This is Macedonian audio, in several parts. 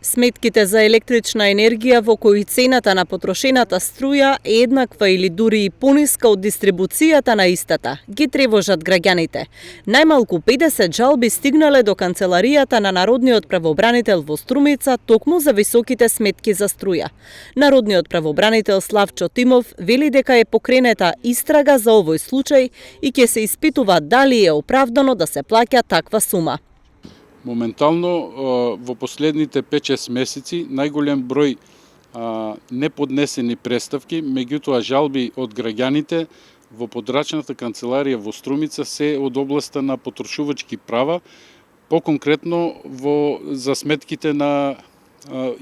Сметките за електрична енергија во кои цената на потрошената струја е еднаква или дури и пониска од дистрибуцијата на истата, ги тревожат граѓаните. Најмалку 50 жалби стигнале до канцеларијата на Народниот правобранител во Струмица токму за високите сметки за струја. Народниот правобранител Славчо Тимов вели дека е покренета истрага за овој случај и ќе се испитува дали е оправдано да се плаќа таква сума. Моментално во последните 5-6 месеци најголем број неподнесени преставки, меѓутоа жалби од граѓаните во подрачната канцеларија во Струмица се од областа на потрошувачки права, поконкретно за сметките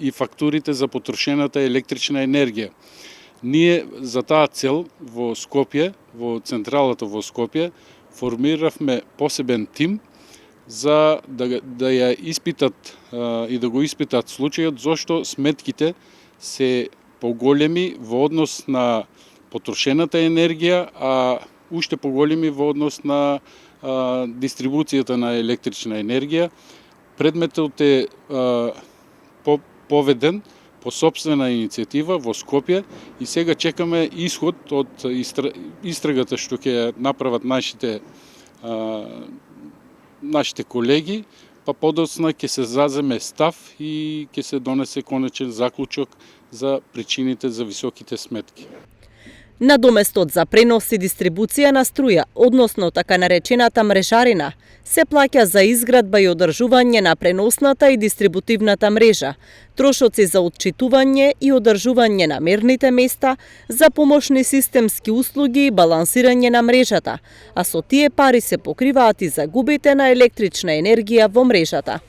и фактурите за потрошената електрична енергија. Ние за таа цел во Скопје, во централата во Скопје, формиравме посебен тим за да ја испитат и да го испитат случајот зошто сметките се поголеми во однос на потрошената енергија, а уште поголеми во однос на дистрибуцијата на електрична енергија. Предметот е поведен по собствена иницијатива во Скопје и сега чекаме исход од истрагата што ќе направат нашите колеги, па подоцна ќе се заземе став и ќе се донесе конечен заклучок за причините за високите сметки. Надоместот за пренос и дистрибуција на струја, односно така наречената мрежарина, се плаќа за изградба и одржување на преносната и дистрибутивната мрежа, трошоци за отчитување и одржување на мерните места, за помошни системски услуги и балансирање на мрежата, а со тие пари се покриваат и загубите на електрична енергија во мрежата.